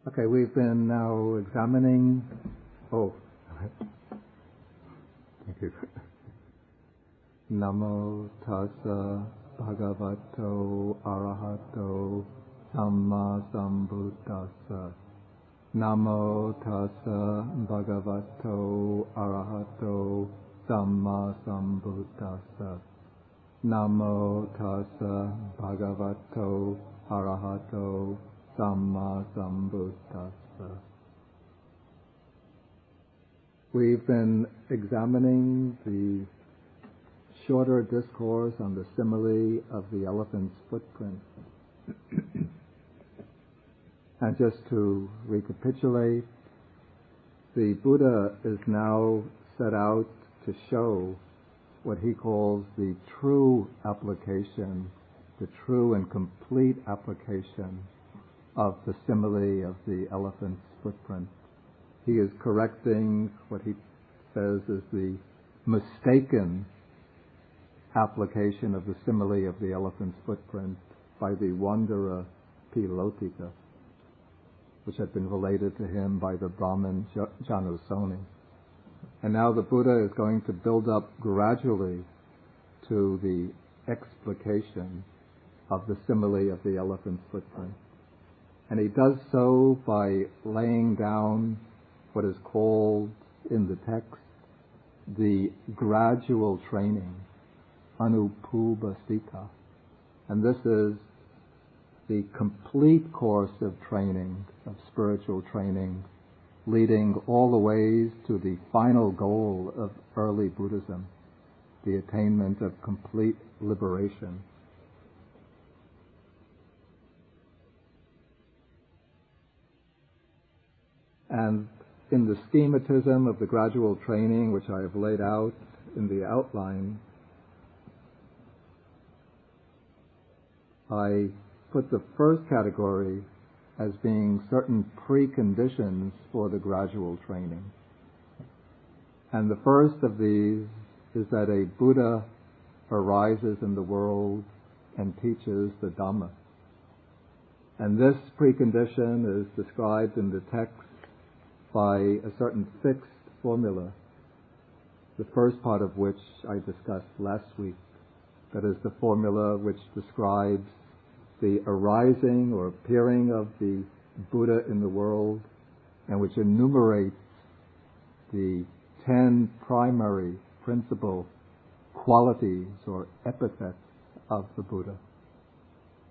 Okay, we've been now examining. Thank you. Namo tassa bhagavato arahato samma sambuddhassa. Namo tassa bhagavato arahato samma sambuddhassa. Namo tassa bhagavato arahato samma sambuddhassa. We've been examining the shorter discourse on the simile of the elephant's footprint. And just to recapitulate, the Buddha is now set out to show what he calls the true application, the true and complete application of the simile of the elephant's footprint. He is correcting what he says is the mistaken application of the simile of the elephant's footprint by the wanderer Pilotika, which had been related to him by the Brahmin Janusoni. And now the Buddha is going to build up gradually to the explication of the simile of the elephant's footprint. And he does so by laying down what is called in the text the gradual training, anupubasita. And this is the complete course of training, of spiritual training, leading all the ways to the final goal of early Buddhism, the attainment of complete liberation. And in the schematism of the gradual training, which I have laid out in the outline, I put the first category as being certain preconditions for the gradual training. And the first of these is that a Buddha arises in the world and teaches the Dhamma. And this precondition is described in the text by a certain fixed formula, the first part of which I discussed last week. That is the formula which describes the arising or appearing of the Buddha in the world, and which enumerates the 10 primary principal qualities or epithets of the Buddha.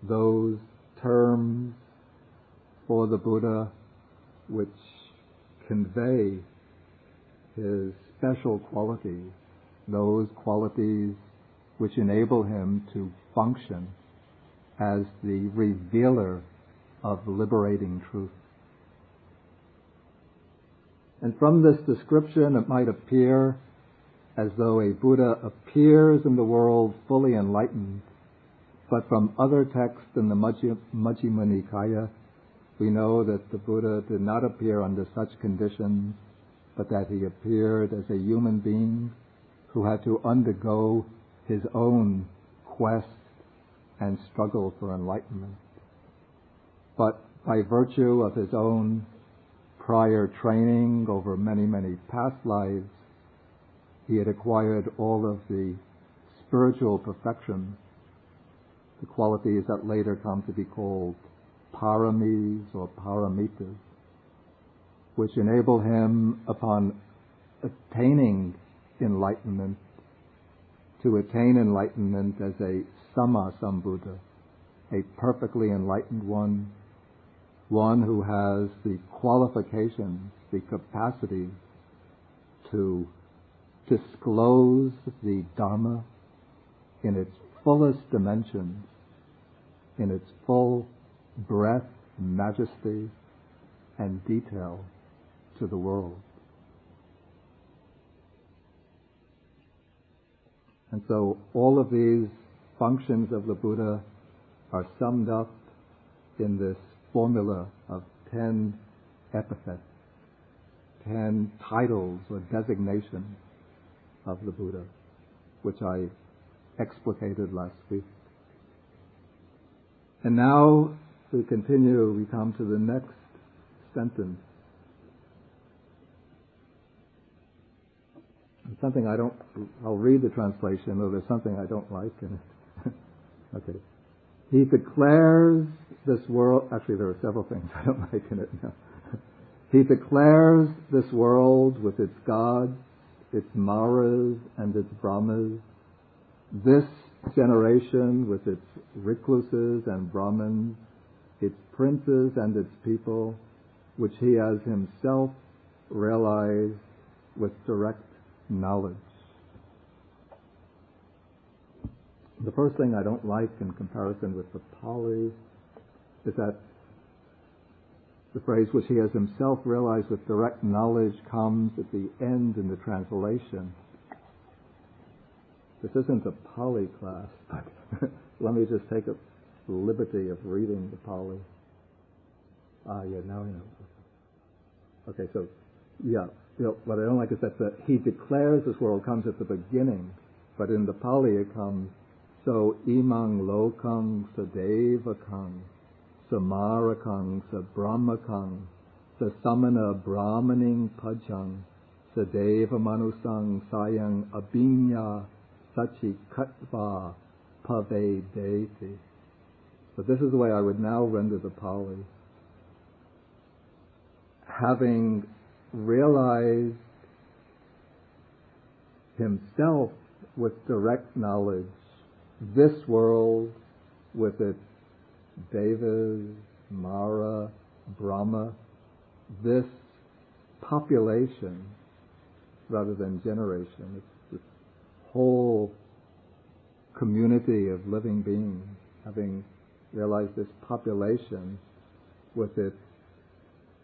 Those terms for the Buddha which convey his special qualities, those qualities which enable him to function as the revealer of liberating truth. And from this description, it might appear as though a Buddha appears in the world fully enlightened, but from other texts in the Majjhima Nikaya, we know that the Buddha did not appear under such conditions, but that he appeared as a human being who had to undergo his own quest and struggle for enlightenment. But by virtue of his own prior training over many, many past lives, he had acquired all of the spiritual perfections, the qualities that later come to be called paramis or paramitas, which enable him, upon attaining enlightenment, to attain enlightenment as a Sammasambuddha, a perfectly enlightened one who has the qualifications, the capacity to disclose the Dharma in its fullest dimensions, in its full breadth, majesty, and detail to the world. And so all of these functions of the Buddha are summed up in this formula of 10 epithets, 10 titles or designations of the Buddha, which I explicated last week. And now we come to the next sentence. And something I'll read the translation, though there's something I don't like in it. Okay. He declares this world, actually there are several things I don't like in it now. He declares this world with its gods, its maras and its brahmas, this generation with its recluses and brahmins, its princes and its people, which he has himself realized with direct knowledge. The first thing I don't like in comparison with the Pali is that the phrase which he has himself realized with direct knowledge comes at the end in the translation. This isn't a Pali class, but let me just take a liberty of reading the Pali. Now I know. Okay, so, what I don't like is that he declares this world comes at the beginning, but in the Pali it comes, so imang lokang sadevakang, samarakang sabrahmakang, sasamana brahmaning pajang, sadeva manusang sayang abinya sachi katva pave deiti. But this is the way I would now render the Pali. Having realized himself with direct knowledge, this world with its devas, mara, brahma, this population rather than generation, it's this whole community of living beings, having realized this population with its,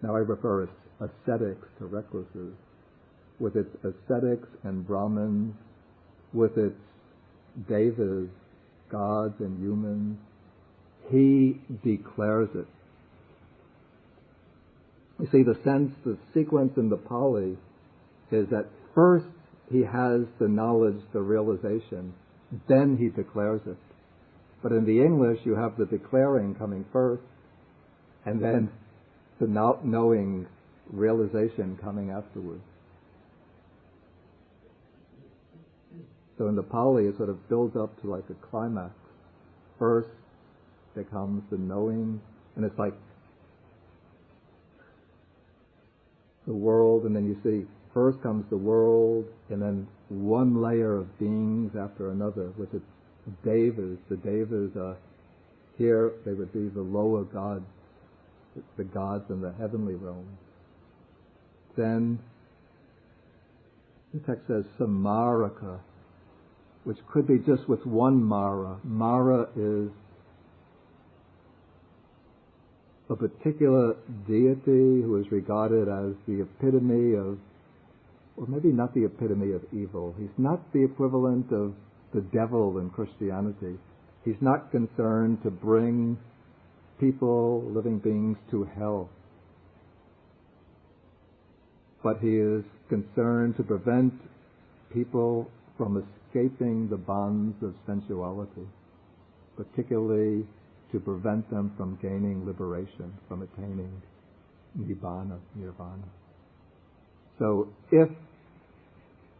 now I refer as ascetics to recluses, with its ascetics and brahmins, with its devas, gods and humans, he declares it. You see, the sequence in the Pali is that first he has the knowledge, the realization, then he declares it. But in the English, you have the declaring coming first, and then the knowing realization coming afterwards. So in the Pali, it sort of builds up to like a climax. First, there comes the knowing, and it's like the world, and then you see, first comes the world, and then one layer of beings after another, with its devas. The devas are here, they would be the lower gods, the gods in the heavenly realm. Then the text says samaraka, which could be just with one mara. Mara is a particular deity who is regarded as the epitome of, or maybe not the epitome of evil. He's not the equivalent of the devil in Christianity. He's not concerned to bring people, living beings, to hell. But he is concerned to prevent people from escaping the bonds of sensuality, particularly to prevent them from gaining liberation, from attaining nirvana. So if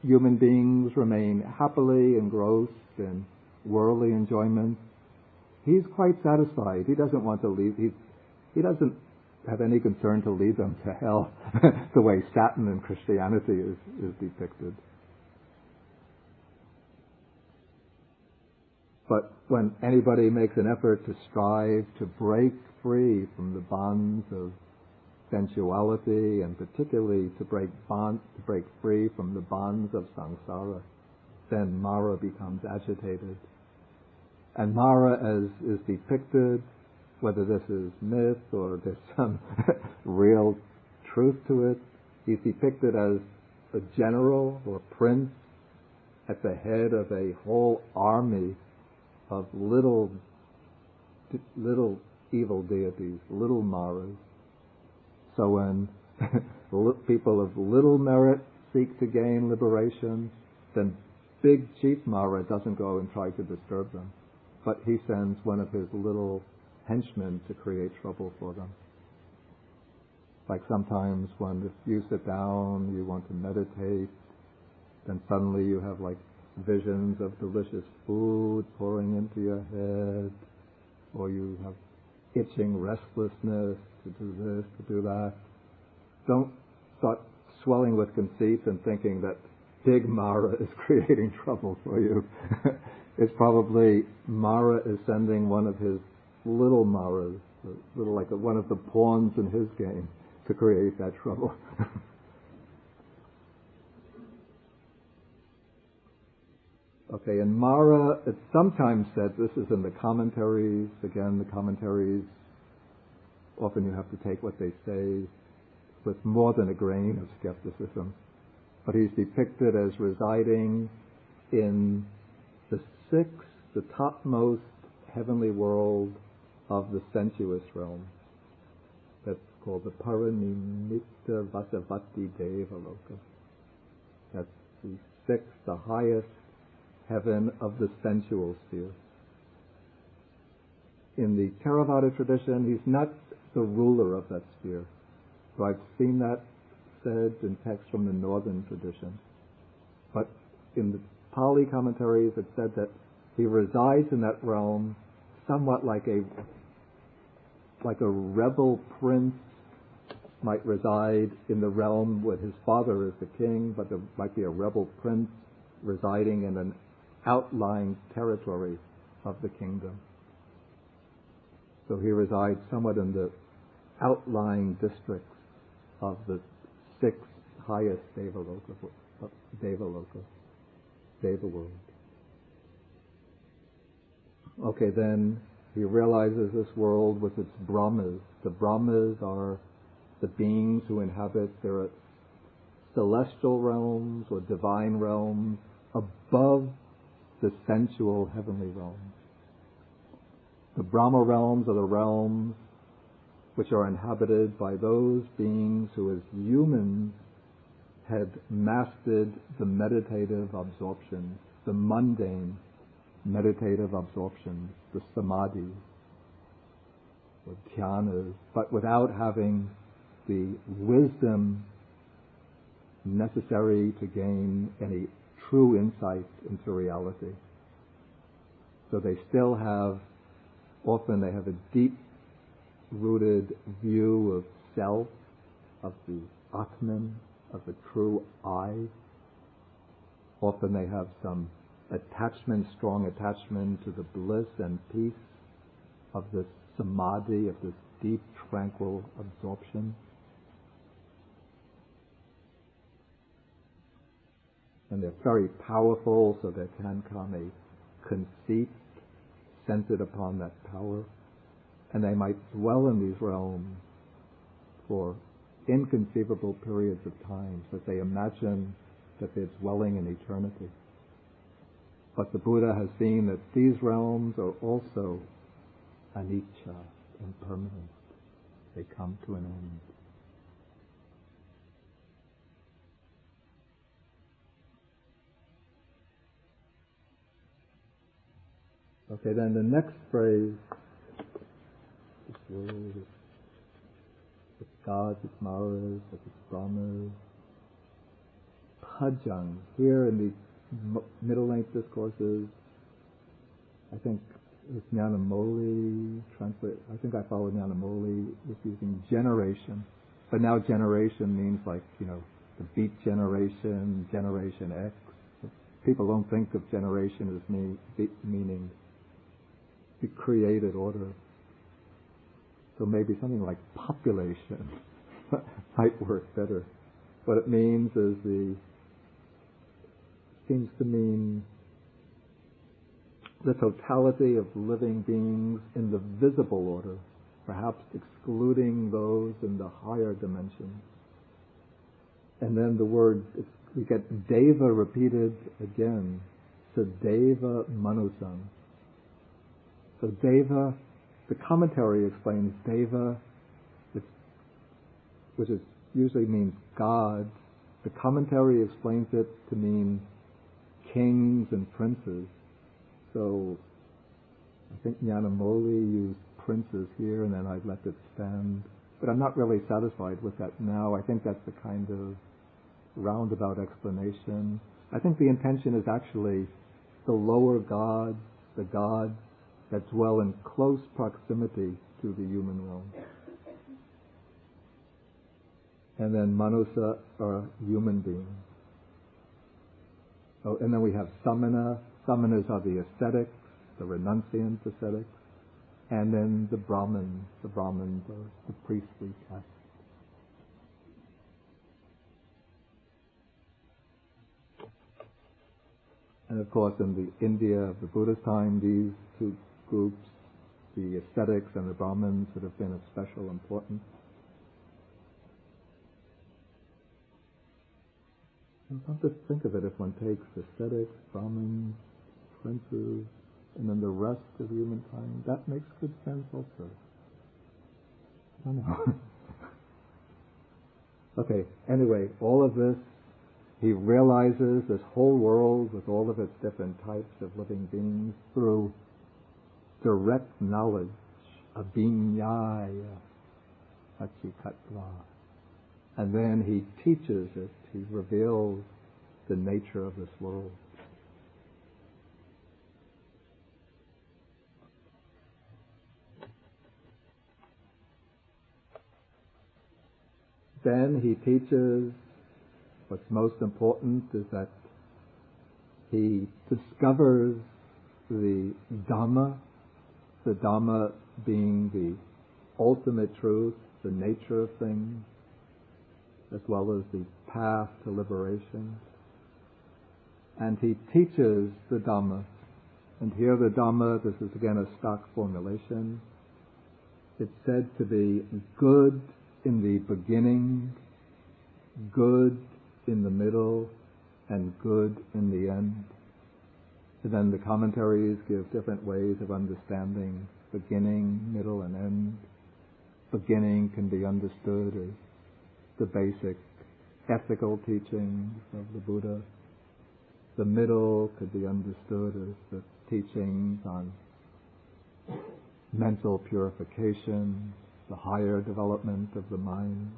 human beings remain happily engrossed in worldly enjoyment, he's quite satisfied. He doesn't want to leave. He doesn't have any concern to lead them to hell the way Satan in Christianity is depicted. But when anybody makes an effort to strive to break free from the bonds of sensuality, and particularly to break free from the bonds of samsara, then Mara becomes agitated. And Mara, as is depicted, whether this is myth or there's some real truth to it, he's depicted as a general or prince at the head of a whole army of little evil deities, little Maras. So when people of little merit seek to gain liberation, then big Chief Mara doesn't go and try to disturb them, but he sends one of his little henchmen to create trouble for them. Like sometimes when if you sit down, you want to meditate, then suddenly you have like visions of delicious food pouring into your head, or you have itching restlessness to do this, to do that. Don't start swelling with conceit and thinking that big Mara is creating trouble for you. It's probably Mara is sending one of his little Maras, little like one of the pawns in his game, to create that trouble. Okay, and Mara, it's sometimes said, this is in the commentaries, again, the commentaries, often you have to take what they say with more than a grain of skepticism. But he's depicted as residing in the topmost heavenly world of the sensuous realm. That's called the Paranimitta Vasavati Devaloka. That's the sixth, the highest heaven of the sensual sphere. In the Theravada tradition, he's not the ruler of that sphere. So I've seen that said in texts from the northern tradition. But in the Pali commentaries, it said that he resides in that realm somewhat like a rebel prince might reside in the realm where his father is the king, but there might be a rebel prince residing in an outlying territory of the kingdom. So he resides somewhat in the outlying districts of the sixth highest Devaloka, Deva world. Okay, then he realizes this world with its Brahmas. The Brahmas are the beings who inhabit their celestial realms or divine realms above the sensual heavenly realms. The Brahma realms are the realms which are inhabited by those beings who as humans had mastered the meditative absorption, the mundane meditative absorptions, the samadhis, or dhyanas, but without having the wisdom necessary to gain any true insight into reality. So they still have, often they have a deep-rooted view of self, of the Atman, of the true I. Often they have some attachment, strong attachment to the bliss and peace of this samadhi, of this deep, tranquil absorption. And they're very powerful, so there can come a conceit centered upon that power. And they might dwell in these realms for inconceivable periods of time, so they imagine that they're dwelling in eternity. But the Buddha has seen that these realms are also anicca, impermanent. They come to an end. Okay, then the next phrase, this world, its gods, its maras, its brahmas, pajang. Here in the middle-length discourses, I think it's Nyanamoli, I think I follow Nyanamoli, is using generation. But now generation means like, the beat generation, Generation X. People don't think of generation as meaning the created order. So maybe something like population might work better. What it means is seems to mean the totality of living beings in the visible order, perhaps excluding those in the higher dimensions. And then the word, we get deva repeated again, sadeva manusam. So deva, the commentary explains deva, which usually means God. The commentary explains it to mean kings and princes. So I think Nyanamoli used princes here, and then I let it stand but I'm not really satisfied with that now. I think that's the kind of roundabout explanation. I think the intention is actually the lower gods, the gods that dwell in close proximity to the human realm. And then manusa are human beings. Oh, and then we have samana. Samanas are the ascetics, the renunciant ascetics. And then the Brahmins. The Brahmins are the priestly caste. And of course, in the India of the Buddhist time, these two groups, the ascetics and the Brahmins, would have been of special importance. I'll just think of it if one takes ascetics, Brahmins, princes, and then the rest of humankind. That makes good sense also. I know. Okay, anyway, all of this, he realizes this whole world with all of its different types of living beings through direct knowledge, abhinyaya, achikatva. And then he teaches it, he reveals the nature of this world. Then he teaches, what's most important is that he discovers the Dhamma being the ultimate truth, the nature of things, as well as the path to liberation. And he teaches the Dhamma. And here the Dhamma, this is again a stock formulation, it's said to be good in the beginning, good in the middle, and good in the end. And then the commentaries give different ways of understanding beginning, middle, and end. Beginning can be understood as the basic ethical teachings of the Buddha. The middle could be understood as the teachings on mental purification, the higher development of the mind.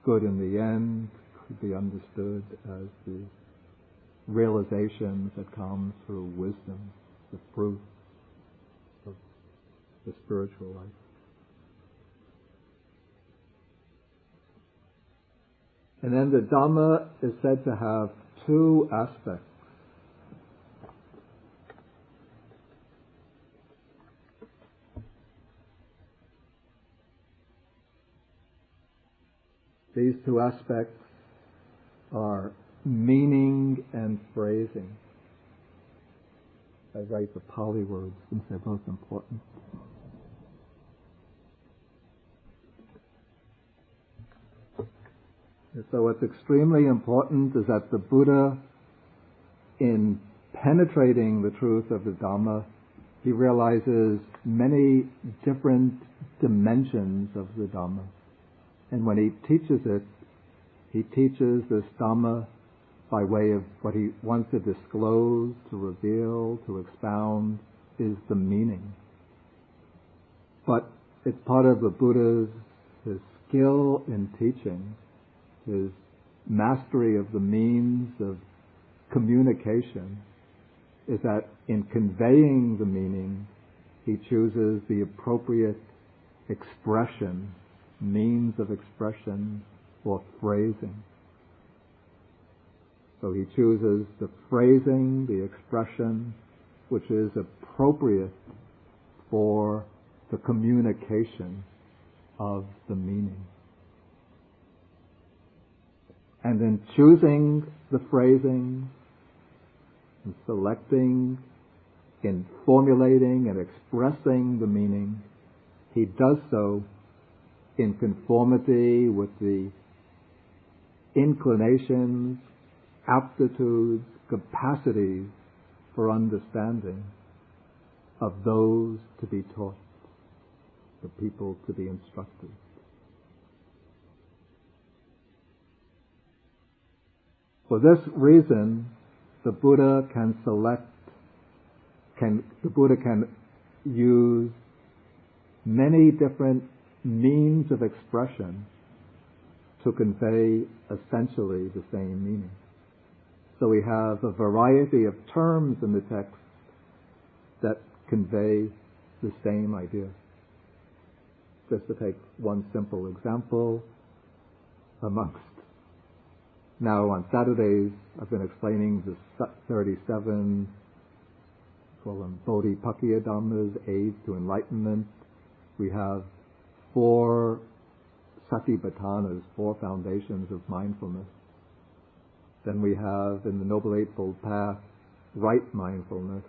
Good in the end could be understood as the realizations that come through wisdom, the fruit of the spiritual life. And then the Dhamma is said to have two aspects. These two aspects are meaning and phrasing. I write the Pali words since they're both important. So what's extremely important is that the Buddha, in penetrating the truth of the Dhamma, he realizes many different dimensions of the Dhamma. And when he teaches it, he teaches this Dhamma by way of what he wants to disclose, to reveal, to expound, is the meaning. But it's part of the Buddha's, his skill in teaching, his mastery of the means of communication, is that in conveying the meaning, he chooses the appropriate expression, means of expression, or phrasing. So he chooses the phrasing, the expression, which is appropriate for the communication of the meaning. And in choosing the phrasing, in selecting, in formulating and expressing the meaning, he does so in conformity with the inclinations, aptitudes, capacities for understanding of those to be taught, the people to be instructed. For this reason, the Buddha can use many different means of expression to convey essentially the same meaning. So we have a variety of terms in the text that convey the same idea. Just to take one simple example, now on Saturdays I've been explaining the 37, call them Bodhipakkhiyadhammas, aids to enlightenment. We have 4 Satipatthanas, 4 foundations of mindfulness. Then we have in the Noble Eightfold Path, right mindfulness.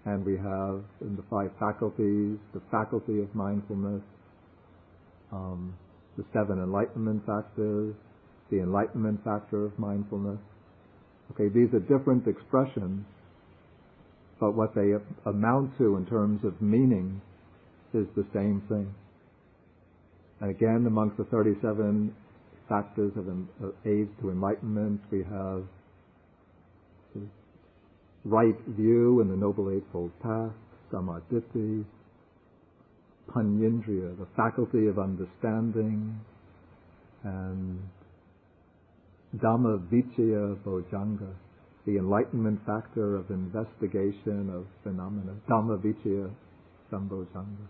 And we have in the 5 faculties, the faculty of mindfulness, the 7 enlightenment factors, the enlightenment factor of mindfulness. Okay, these are different expressions, but what they amount to in terms of meaning is the same thing. And again, amongst the 37 factors of aids to enlightenment, we have right view in the Noble Eightfold Path, Samadhi, Panyindriya, the faculty of understanding, and Dhamma Vichaya Bojjhanga, the enlightenment factor of investigation of phenomena, Dhamma Vichaya Sambojjhanga.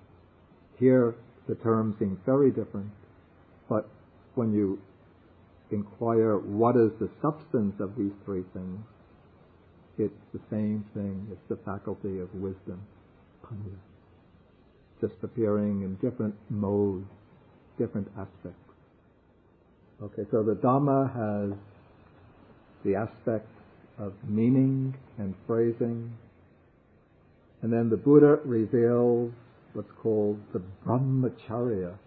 Here, the terms seem very different, but when you inquire what is the substance of these 3 things, it's the same thing. It's the faculty of wisdom, Panya, just appearing in different modes, different aspects. Okay, so the Dhamma has the aspect of meaning and phrasing, and then the Buddha reveals what's called the Brahmacharya,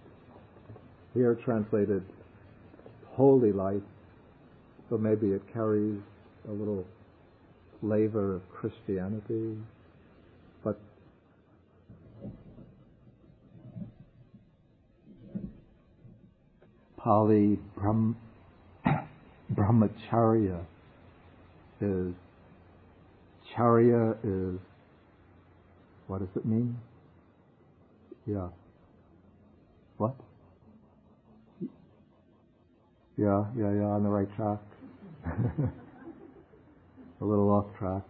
here translated holy life, so maybe it carries a little flavor of Christianity, but Pali Brahmacharya is, charya is, what does it mean? Yeah. What? Yeah, on the right track. A little off track.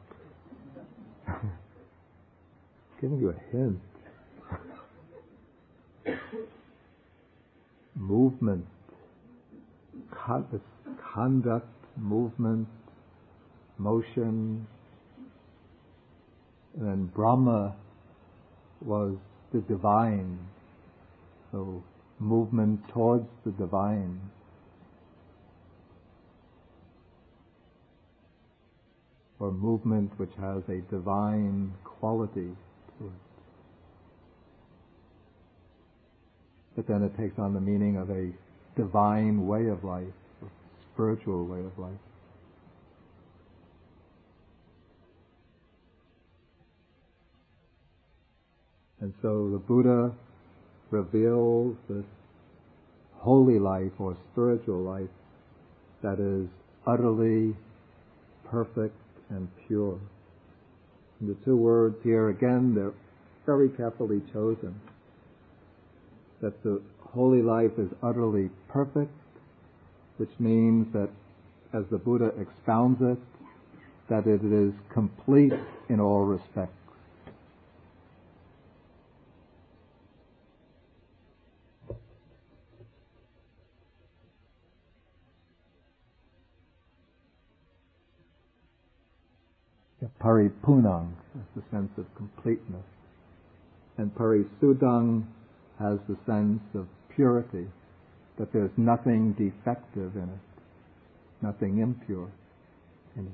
Giving you a hint. Movement, conduct, movement, motion, and then Brahma was the divine, so movement towards the divine. Or movement which has a divine quality to it. But then it takes on the meaning of a divine way of life, a spiritual way of life. And so the Buddha reveals this holy life or spiritual life that is utterly perfect and pure. And the 2 words here, again, they're very carefully chosen. That the holy life is utterly perfect, which means that, as the Buddha expounds it, that it is complete in all respects. Paripunang is the sense of completeness. And Parisudang has the sense of purity, that there's nothing defective in it, nothing impure in it.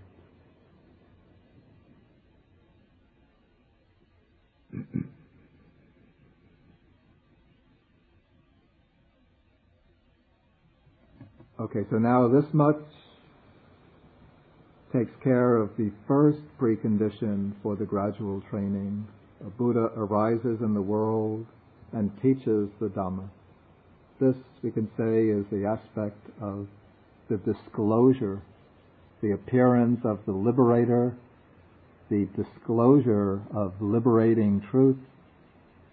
Okay, so now this much takes care of the first precondition for the gradual training. A Buddha arises in the world and teaches the Dhamma. This, we can say, is the aspect of the disclosure, the appearance of the liberator, the disclosure of liberating truth,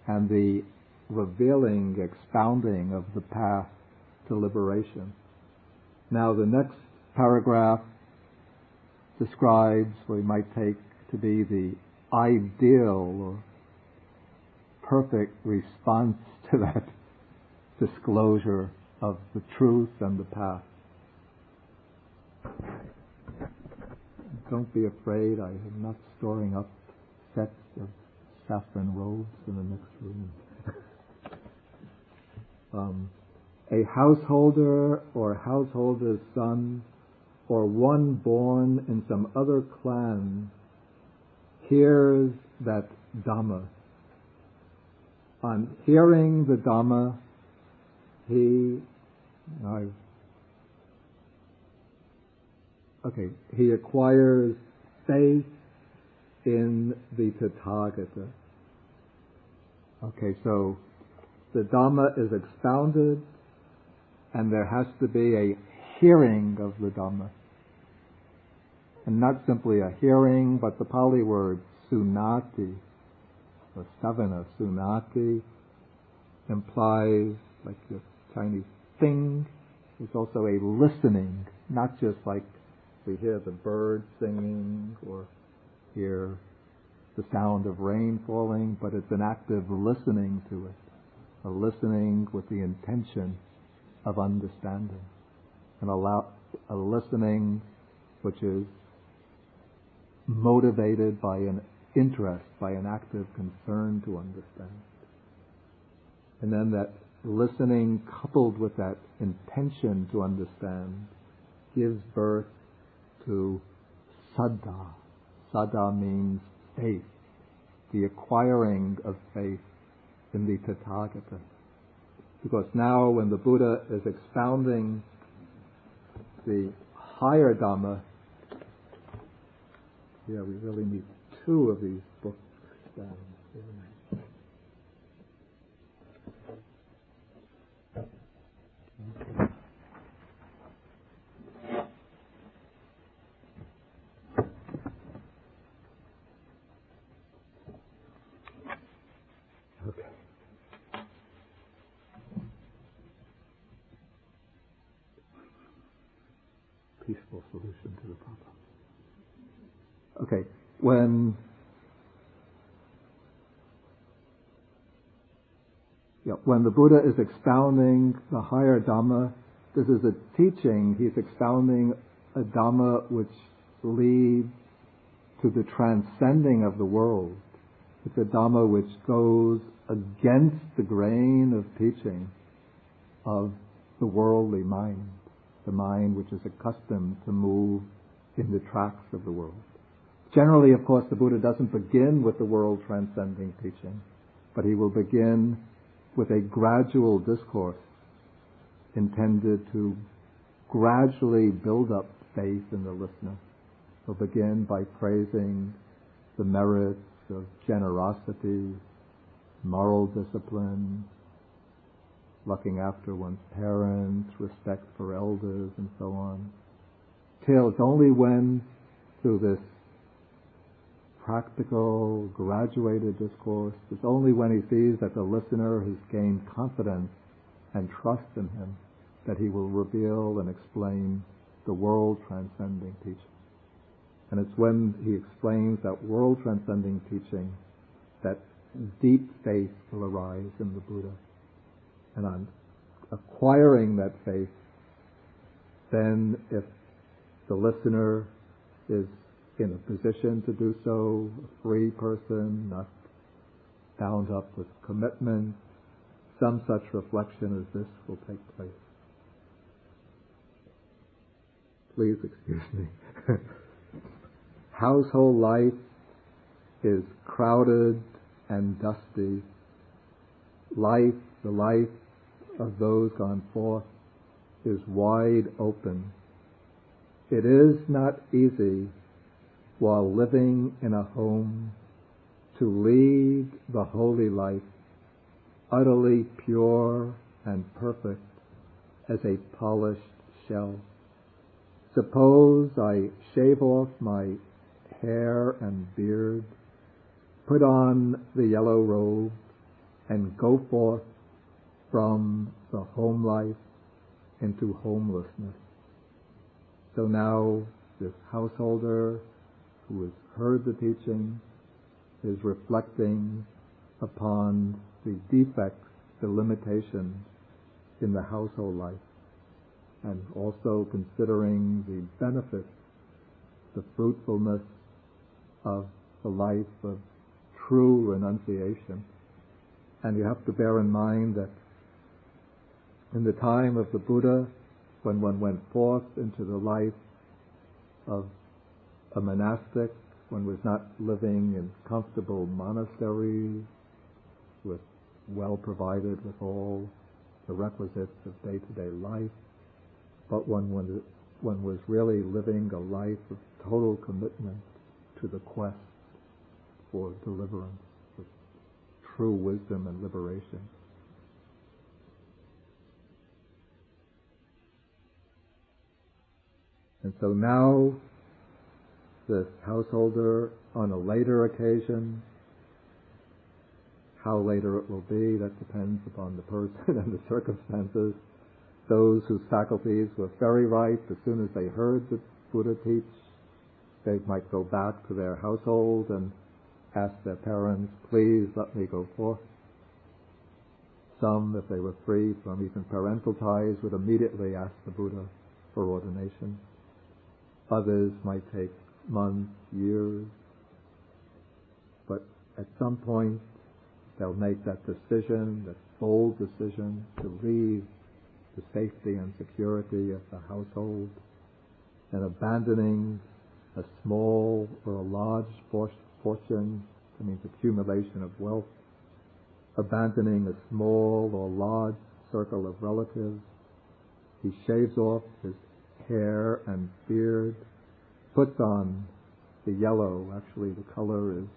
and the revealing, expounding of the path to liberation. Now the next paragraph describes what we might take to be the ideal or perfect response to that disclosure of the truth and the path. Don't be afraid, I am not storing up sets of saffron robes in the next room. A householder or householder's son or one born in some other clan hears that Dhamma. On hearing the Dhamma, he acquires faith in the Tathagata. Okay, so the Dhamma is expounded, and there has to be a hearing of the Dhamma. And not simply a hearing, but the Pali word sunati, or savana, sunati, implies, like the Chinese thing, it's also a listening, not just like we hear the birds singing or hear the sound of rain falling, but it's an active listening to it, a listening with the intention of understanding, and a listening which is motivated by an interest, by an active concern to understand. And then that listening coupled with that intention to understand gives birth to saddha. Saddha means faith, the acquiring of faith in the Tathagata. Because now when the Buddha is expounding the higher Dhamma, we really need two of these books down. Okay. Peaceful solution to the problem. Okay, when the Buddha is expounding the higher Dhamma, this is a teaching. He's expounding a Dhamma which leads to the transcending of the world. It's a Dhamma which goes against the grain of teaching of the worldly mind, the mind which is accustomed to move in the tracks of the world. Generally, of course, the Buddha doesn't begin with the world transcending teaching, but he will begin with a gradual discourse intended to gradually build up faith in the listener. He'll begin by praising the merits of generosity, moral discipline, looking after one's parents, respect for elders, and so on. Till it's only when, through this practical, graduated discourse, it's only when he sees that the listener has gained confidence and trust in him that he will reveal and explain the world-transcending teaching. And it's when he explains that world-transcending teaching that deep faith will arise in the Buddha. And on acquiring that faith, then if the listener is in a position to do so, a free person, not bound up with commitment, some such reflection as this will take place. Please excuse me. Household life is crowded and dusty. Life, the life of those gone forth, is wide open. It is not easy, while living in a home, to lead the holy life, utterly pure and perfect as a polished shell. Suppose I shave off my hair and beard, put on the yellow robe, and go forth from the home life into homelessness. So now this householder who has heard the teaching is reflecting upon the defects, the limitations in the household life, and also considering the benefits, the fruitfulness of the life of true renunciation. And you have to bear in mind that in the time of the Buddha, when one went forth into the life of a monastic, one was not living in comfortable monasteries with well provided with all the requisites of day-to-day life, but one was really living a life of total commitment to the quest for deliverance, for true wisdom and liberation. And so now, this householder, on a later occasion, how later it will be, that depends upon the person and the circumstances. Those whose faculties were very ripe, as soon as they heard the Buddha teach, they might go back to their household and ask their parents, please let me go forth. Some, if they were free from even parental ties, would immediately ask the Buddha for ordination. Others might take months, years, but at some point they'll make that decision, that bold decision, to leave the safety and security of the household and abandoning a small or a large fortune, that means accumulation of wealth, abandoning a small or large circle of relatives. He shaves off his hair and beard, puts on the yellow, actually the color is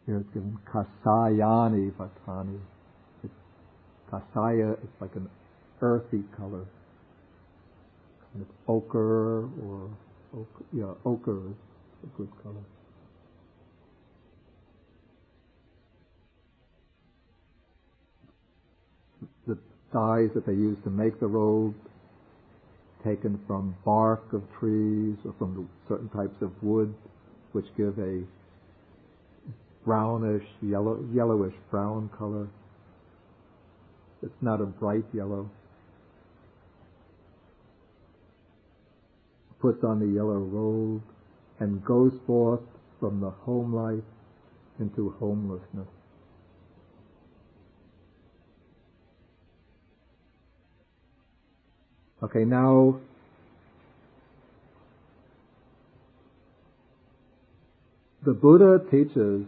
here it's given kasayani vatani. It's kasaya, it's like an earthy color, kind of ochre or ochre is a good color. The dyes that they use to make the robe, taken from bark of trees or from certain types of wood, which give a brownish, yellowish brown color. It's not a bright yellow. Puts on the yellow robe and goes forth from the home life into homelessness. Okay, now the Buddha teaches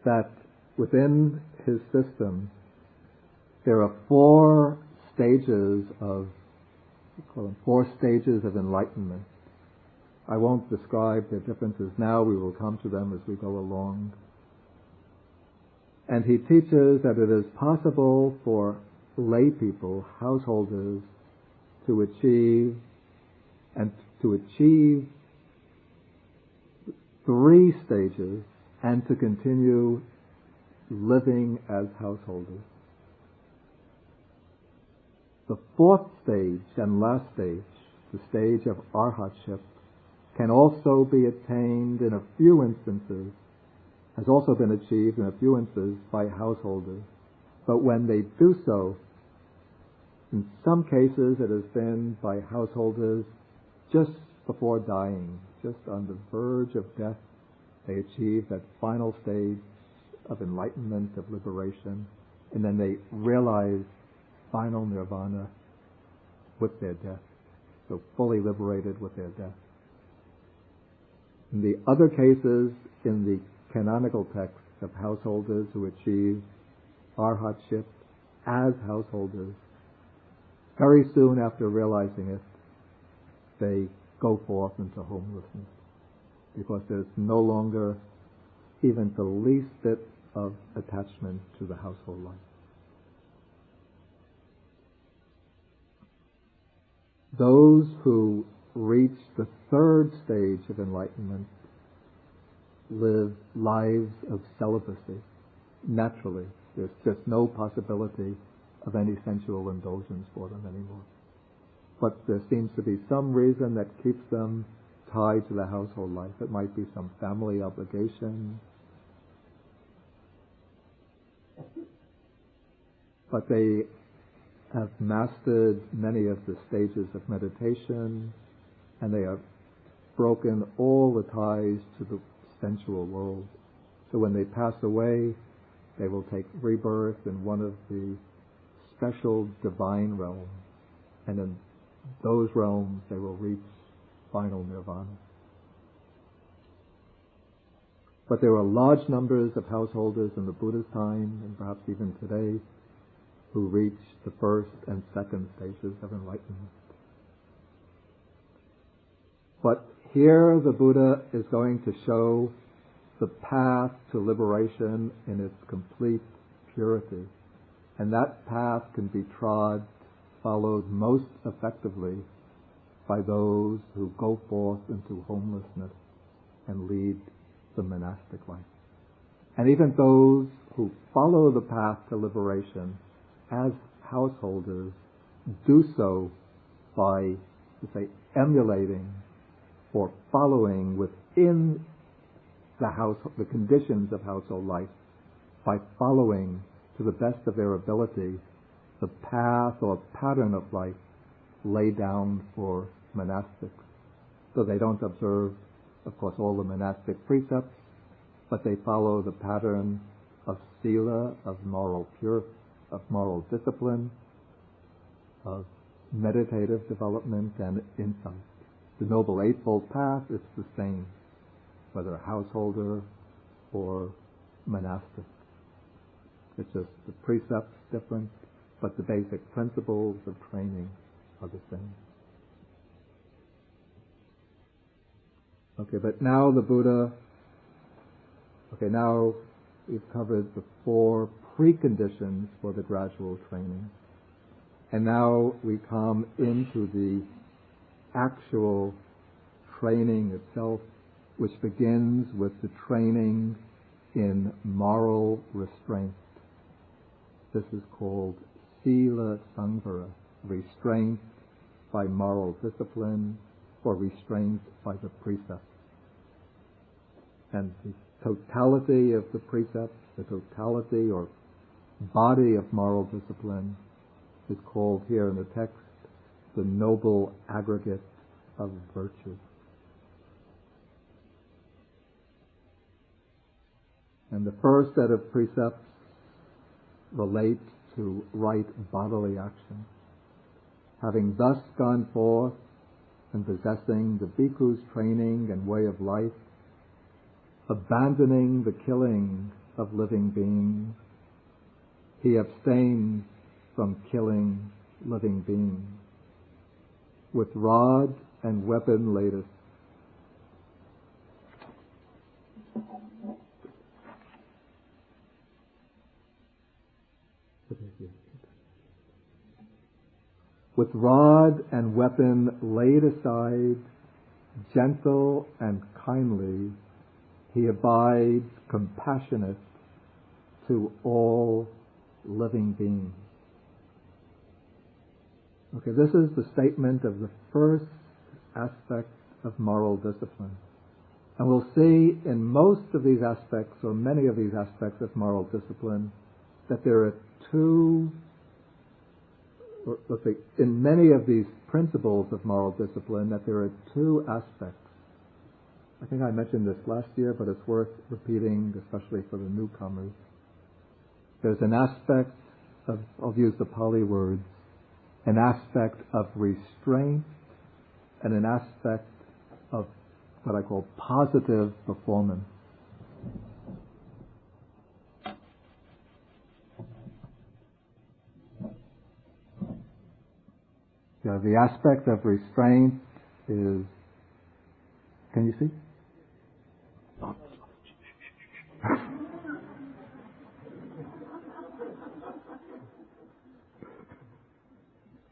that within his system there are four stages of enlightenment. I won't describe the differences now, we will come to them as we go along. And he teaches that it is possible for lay people, householders, to achieve three stages and to continue living as householders. The fourth stage and last stage, the stage of arhatship, can also be attained in a few instances, has also been achieved in a few instances by householders. But when they do so, in some cases it has been by householders just before dying, just on the verge of death, they achieve that final stage of enlightenment, of liberation, and then they realize final nirvana with their death, so fully liberated with their death. In the other cases, in the canonical texts of householders who achieve arhatship as householders, very soon after realizing it, they go forth into homelessness, because there's no longer even the least bit of attachment to the household life. Those who reach the third stage of enlightenment live lives of celibacy naturally. There's just no possibility of any sensual indulgence for them anymore. But there seems to be some reason that keeps them tied to the household life. It might be some family obligation. But they have mastered many of the stages of meditation, and they have broken all the ties to the sensual world. So when they pass away, they will take rebirth in one of the special divine realms, and in those realms they will reach final nirvana. But there are large numbers of householders in the Buddha's time, and perhaps even today, who reach the first and second stages of enlightenment. But here the Buddha is going to show the path to liberation in its complete purity. And that path can be followed most effectively by those who go forth into homelessness and lead the monastic life. And even those who follow the path to liberation as householders do so by, say, emulating or following within the conditions of household life, by following to the best of their ability the path or pattern of life laid down for monastics. So they don't observe, of course, all the monastic precepts, but they follow the pattern of sila, of moral discipline, of meditative development and insight. The Noble Eightfold Path is the same, whether a householder or monastic. It's just the precepts different, but the basic principles of training are the same. Okay, but now the Buddha, now we've covered the 4 preconditions for the gradual training. And now we come into the actual training itself, which begins with the training in moral restraint. This is called Sila Sangvara, restraint by moral discipline or restraint by the precepts. And the totality of the precepts, the totality or body of moral discipline is called here in the text the noble aggregate of virtue. And the first set of precepts relate to right bodily action. Having thus gone forth and possessing the bhikkhu's training and way of life, abandoning the killing of living beings, he abstains from killing living beings. With rod and weapon laid aside. With rod and weapon laid aside, gentle and kindly, he abides compassionate to all living beings. Okay, this is the statement of the first aspect of moral discipline. And we'll see in most of these aspects, or many of these aspects of moral discipline, that there are in many of these principles of moral discipline, that there are 2 aspects. I think I mentioned this last year, but it's worth repeating, especially for the newcomers. There's an aspect of, I'll use the Pali words, an aspect of restraint and an aspect of what I call positive performance. The aspect of restraint is, can you see?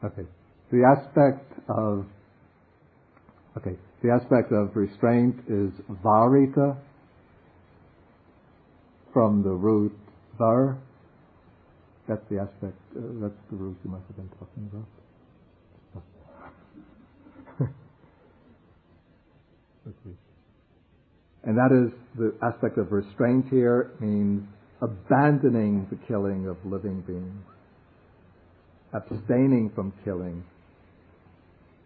Okay. The aspect of Okay, the aspect of restraint is varita, from the root var. That's the aspect, that's the root you must have been talking about. And that is the aspect of restraint here, means abandoning the killing of living beings, abstaining from killing,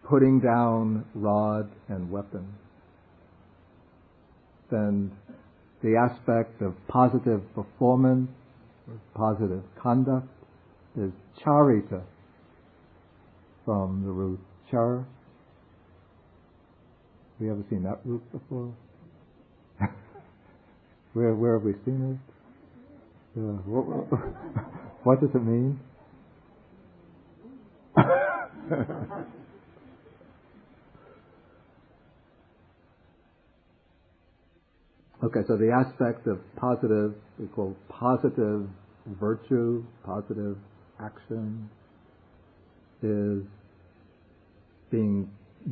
putting down rod and weapon. Then the aspect of positive performance, or positive conduct, is charita, from the root char. Have you ever seen that root before? Where have we seen it? What does it mean? Okay, so the aspect of positive, we call positive virtue, positive action, is being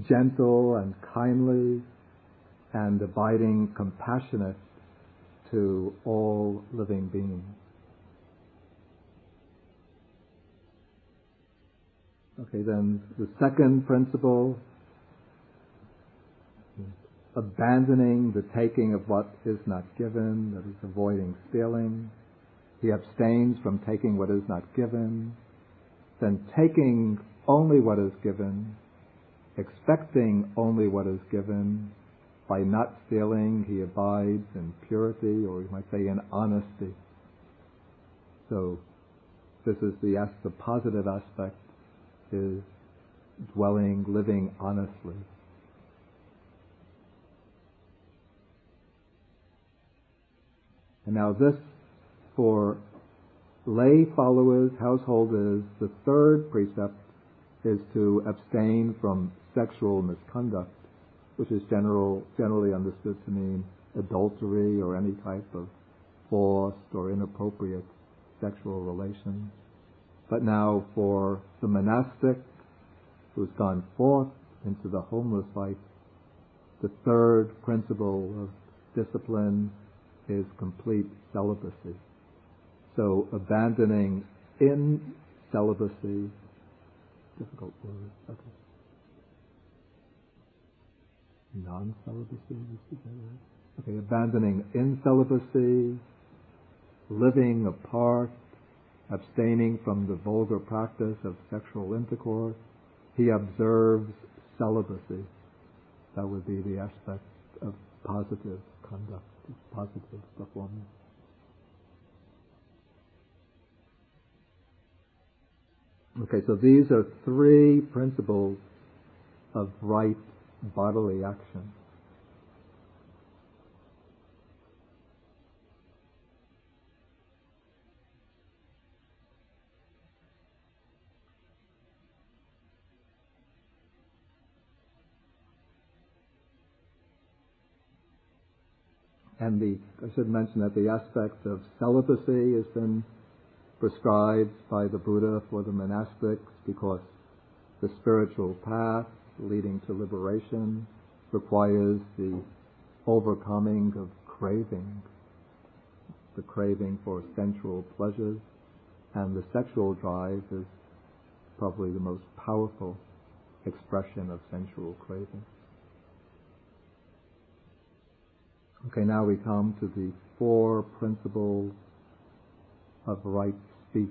gentle and kindly and abiding compassionate to all living beings. Okay, then the second principle, abandoning the taking of what is not given, that is avoiding stealing. He abstains from taking what is not given, then taking only what is given, expecting only what is given. By not stealing, he abides in purity, or you might say in honesty. So this is the positive aspect, is dwelling, living honestly. And now this, for lay followers, householders, the third precept is to abstain from sexual misconduct, which is generally understood to mean adultery or any type of forced or inappropriate sexual relations. But now for the monastic who's gone forth into the homeless life, the third principle of discipline is complete celibacy. So abandoning in celibacy, difficult word, okay. Non-celibacy, is that right? Okay, abandoning in celibacy, living apart, abstaining from the vulgar practice of sexual intercourse. He observes celibacy. That would be the aspect of positive conduct, positive performance. Okay, so these are three principles of right bodily action. And I should mention that the aspect of celibacy has been prescribed by the Buddha for the monastics because the spiritual path leading to liberation requires the overcoming of craving, the craving for sensual pleasures, and the sexual drive is probably the most powerful expression of sensual craving. Okay, now we come to the four principles of right speech.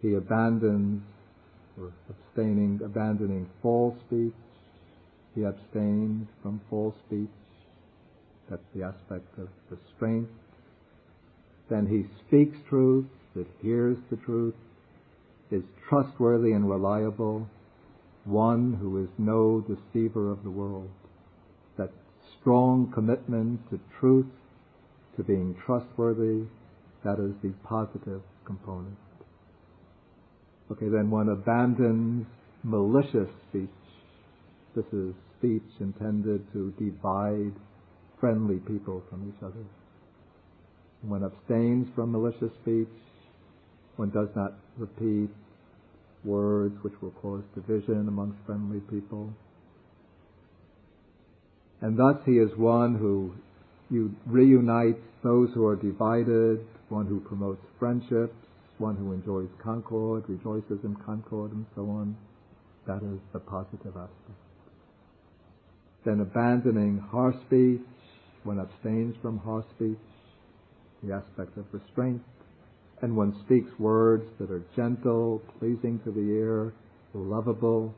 He abandons, or abandoning false speech. He abstains from false speech. That's the aspect of restraint. Then he speaks truth, adheres to truth, is trustworthy and reliable, one who is no deceiver of the world. That strong commitment to truth, to being trustworthy, that is the positive component. Okay, then one abandons malicious speech. This is speech intended to divide friendly people from each other. One abstains from malicious speech. One does not repeat words which will cause division amongst friendly people. And thus he is one who reunites those who are divided, one who promotes friendships, one who enjoys concord, rejoices in concord, and so on. That is the positive aspect. Then abandoning harsh speech, one abstains from harsh speech, the aspect of restraint, and one speaks words that are gentle, pleasing to the ear, lovable,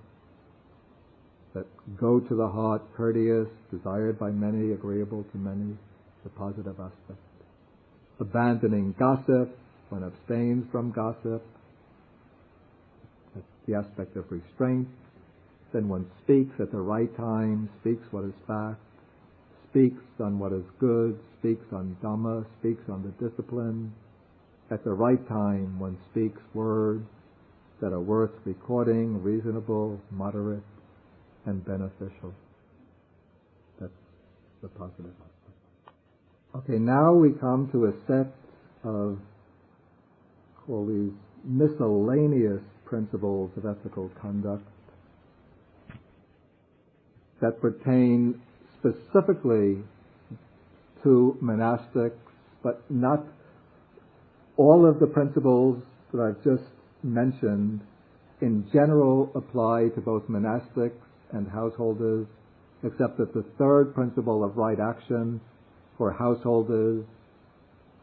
that go to the heart, courteous, desired by many, agreeable to many, the positive aspect. Abandoning gossip, one abstains from gossip, that's the aspect of restraint. Then one speaks at the right time, speaks what is fact, speaks on what is good, speaks on Dhamma, speaks on the discipline. At the right time, one speaks words that are worth recording, reasonable, moderate, and beneficial. That's the positive aspect. Okay, now we come to a set of, call these miscellaneous principles of ethical conduct that pertain specifically to monastics, but not all of the principles that I've just mentioned in general apply to both monastics and householders, except that the third principle of right action for householders,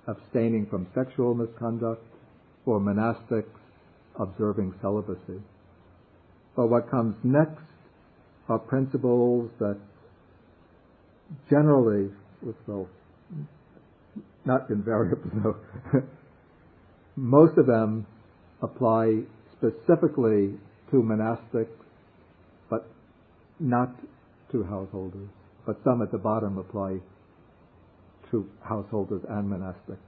abstaining from sexual misconduct, for monastics, observing celibacy. But what comes next are principles that generally, well, not invariably, no, most of them apply specifically to monastics, but not to householders. But some at the bottom apply to householders and monastics.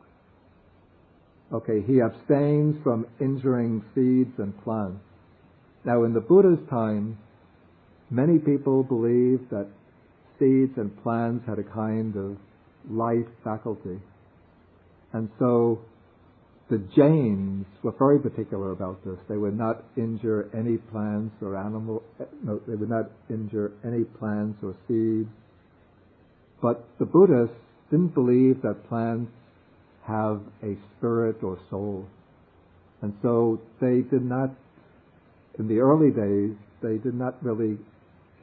Okay, he abstains from injuring seeds and plants. Now, in the Buddha's time, many people believed that seeds and plants had a kind of life faculty. And so the Jains were very particular about this. They would not injure any plants or they would not injure any plants or seeds. But the Buddhists didn't believe that plants have a spirit or soul. And so they did not, in the early days, they did not really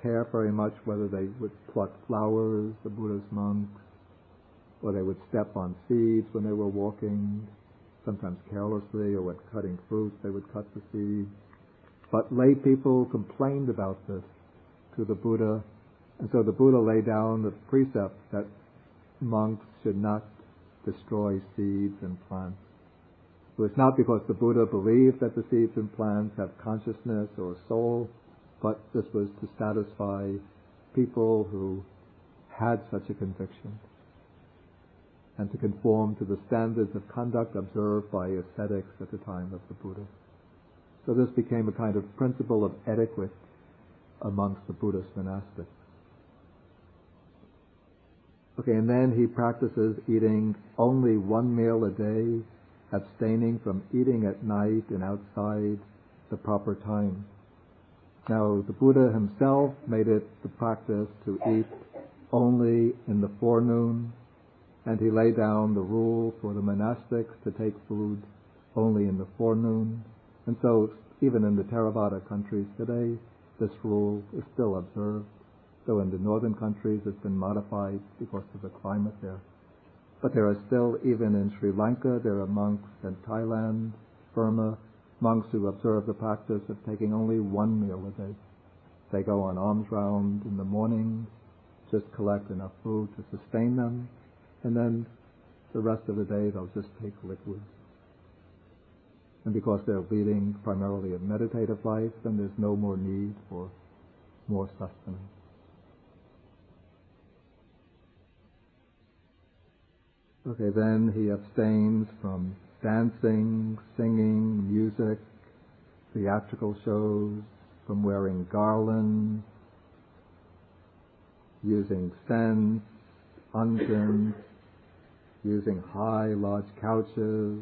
care very much whether they would pluck flowers, the Buddhist monks, or they would step on seeds when they were walking, sometimes carelessly, or when cutting fruit, they would cut the seeds. But lay people complained about this to the Buddha, and so the Buddha laid down the precept that monks should not destroy seeds and plants. It was not because the Buddha believed that the seeds and plants have consciousness or soul, but this was to satisfy people who had such a conviction and to conform to the standards of conduct observed by ascetics at the time of the Buddha. So this became a kind of principle of etiquette amongst the Buddhist monastics. Okay, and then he practices eating only one meal a day, abstaining from eating at night and outside the proper time. Now, the Buddha himself made it the practice to eat only in the forenoon, and he laid down the rule for the monastics to take food only in the forenoon. And so, even in the Theravada countries today, this rule is still observed. So in the northern countries, it's been modified because of the climate there. But there are still, even in Sri Lanka, there are monks in Thailand, Burma, monks who observe the practice of taking only one meal a day. They go on alms round in the morning, just collect enough food to sustain them, and then the rest of the day they'll just take liquids. And because they're leading primarily a meditative life, then there's no more need for more sustenance. Okay, then he abstains from dancing, singing, music, theatrical shows, from wearing garlands, using scents, unguents, using high, large couches,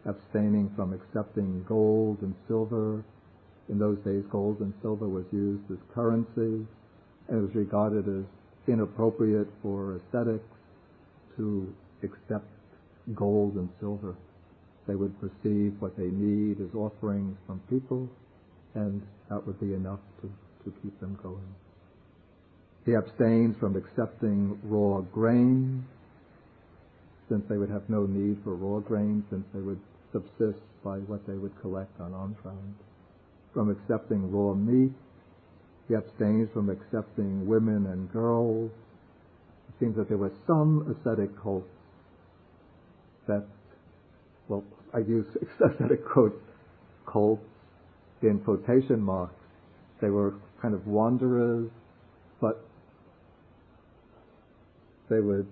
abstaining from accepting gold and silver In those days, gold and silver was used as currency, and it was regarded as inappropriate for ascetics to accept gold and silver. They would perceive what they need as offerings from people, and that would be enough to keep them going. He abstains from accepting raw grain, since they would have no need for raw grain, since they would subsist by what they would collect on alms round. From accepting raw meat, he abstains from accepting women and girls. It seems that there were some ascetic cults that, well, I use ascetic cults in quotation marks. They were kind of wanderers, but they would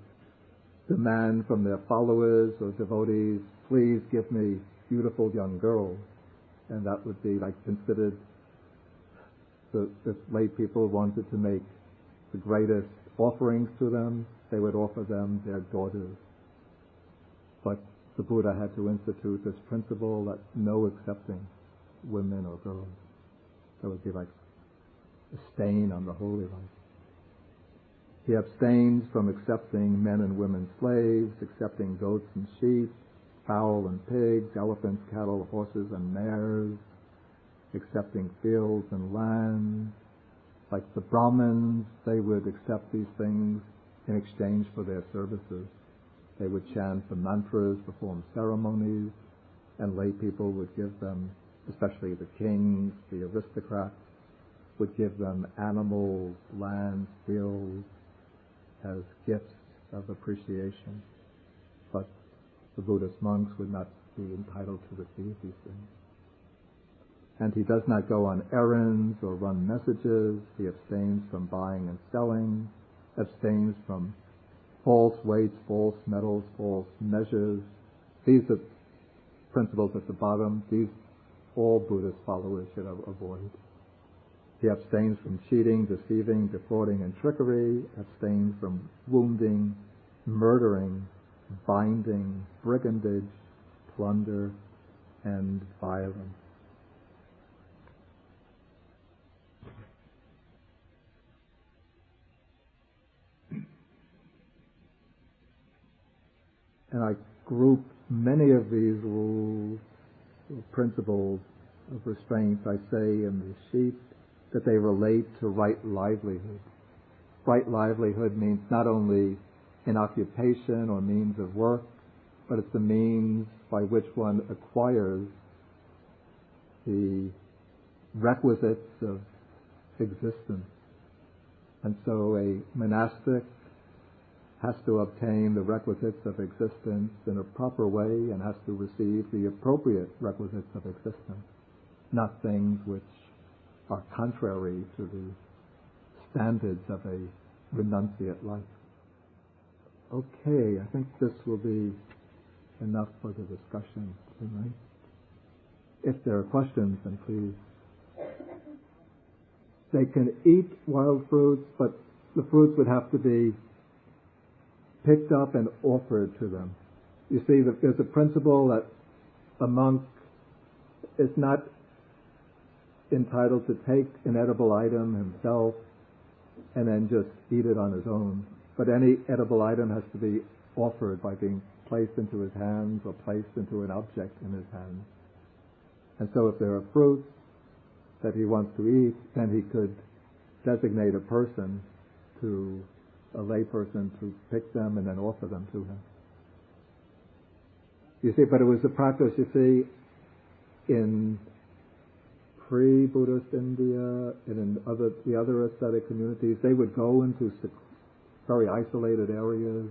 demand from their followers or devotees, please give me beautiful young girls. And that would be like considered, the lay people wanted to make the greatest offerings to them, they would offer them their daughters. But the Buddha had to institute this principle that no accepting women or girls. That would be like a stain on the holy life. He abstains from accepting men and women slaves, accepting goats and sheep, fowl and pigs, elephants, cattle, horses and mares, accepting fields and land. Like the Brahmins, they would accept these things in exchange for their services. They would chant the mantras, perform ceremonies, and lay people would give them, especially the kings, the aristocrats, would give them animals, land, fields, as gifts of appreciation. But the Buddhist monks would not be entitled to receive these things. And he does not go on errands or run messages. He abstains from buying and selling, abstains from false weights, false metals, false measures. These are principles at the bottom. These all Buddhist followers should avoid. He abstains from cheating, deceiving, defrauding, and trickery, abstains from wounding, murdering, binding, brigandage, plunder, and violence. And I group many of these rules, principles of restraint, I say in the sheet, that they relate to right livelihood. Right livelihood means not only an occupation or means of work, but it's the means by which one acquires the requisites of existence. And so a monastic has to obtain the requisites of existence in a proper way and has to receive the appropriate requisites of existence, not things which are contrary to the standards of a renunciate life. Okay, I think this will be enough for the discussion tonight. If there are questions, then please. They can eat wild fruits, but the fruits would have to be picked up and offered to them. You see, there's a principle that a monk is not entitled to take an edible item himself and then just eat it on his own. But any edible item has to be offered by being placed into his hands or placed into an object in his hands. And so if there are fruits that he wants to eat, then he could designate a person, a lay person, to pick them and then offer them to him. You see, but it was a practice, you see, in pre-Buddhist India and in the other ascetic communities. They would go into very isolated areas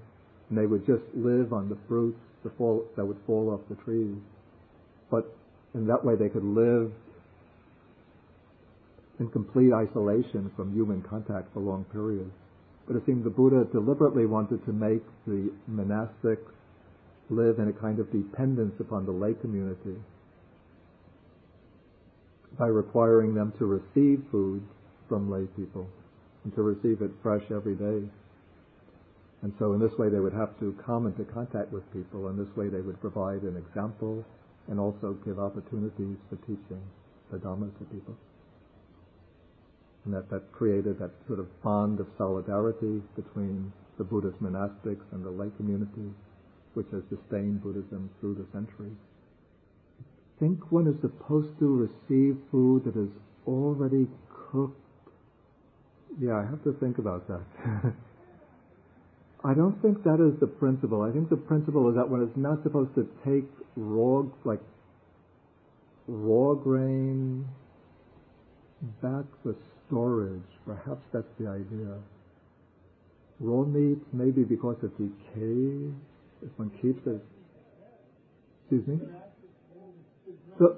and they would just live on the fruits that would fall off the trees. But in that way they could live in complete isolation from human contact for long periods. But it seems the Buddha deliberately wanted to make the monastics live in a kind of dependence upon the lay community by requiring them to receive food from lay people and to receive it fresh every day. And so in this way they would have to come into contact with people, and this way they would provide an example and also give opportunities for teaching. the Dhamma to people. And that created that sort of bond of solidarity between the Buddhist monastics and the lay community, which has sustained Buddhism through the centuries. I think one is supposed to receive food that is already cooked. Yeah, I have to think about that. I don't think that is the principle. I think the principle is that one is not supposed to take raw grain back for storage. Perhaps that's the idea. Raw meat, maybe because of decay, if one keeps it. Excuse me? So,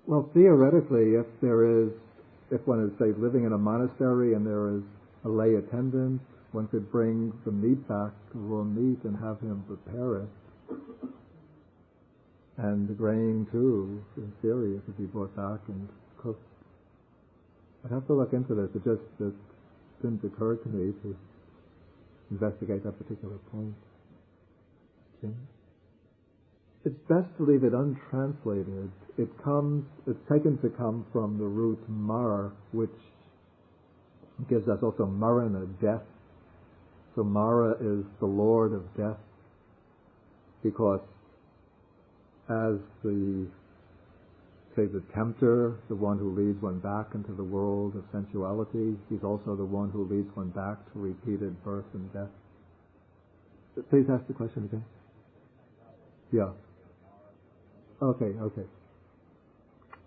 well, theoretically, if one is, say, living in a monastery and there is a lay attendant, one could bring the meat back, raw meat, and have him prepare it. And the grain, too, in theory, it could be brought back and cooked. I'd have to look into this. It didn't occur to me to investigate that particular point. Okay. It's best to leave it untranslated. It's taken to come from the root mar, which gives us also marana, death. So Mara is the Lord of death, because as the tempter, the one who leads one back into the world of sensuality, he's also the one who leads one back to repeated birth and death. Please ask the question again. Yeah. Okay.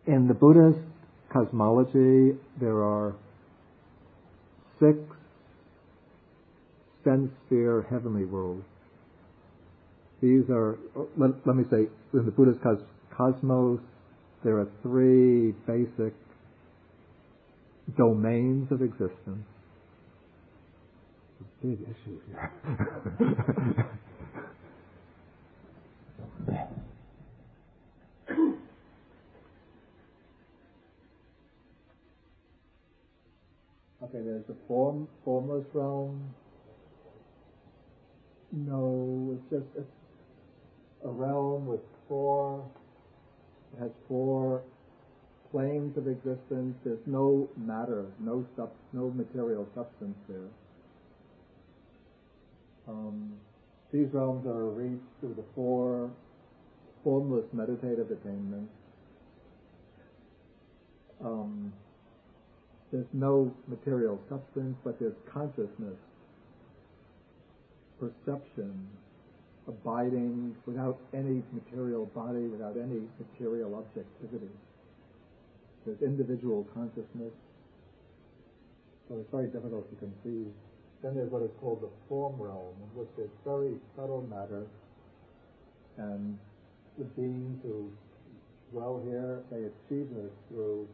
In the Buddhist cosmology, there are 6 sense-sphere heavenly worlds. These are, let me say, in the Buddhist cosmos, there are 3 basic domains of existence. It's a big issue here. Okay, there's the formless realm. No, it's a realm with it has 4 planes of existence. There's no matter, no material substance there. These realms are reached through the 4 formless meditative attainments. There's no material substance, but there's consciousness, perception, abiding without any material body, without any material objectivity. There's individual consciousness, so it's very difficult to conceive. Then there's what is called the form realm, in which there's very subtle matter, and the beings who dwell here, they achieve this through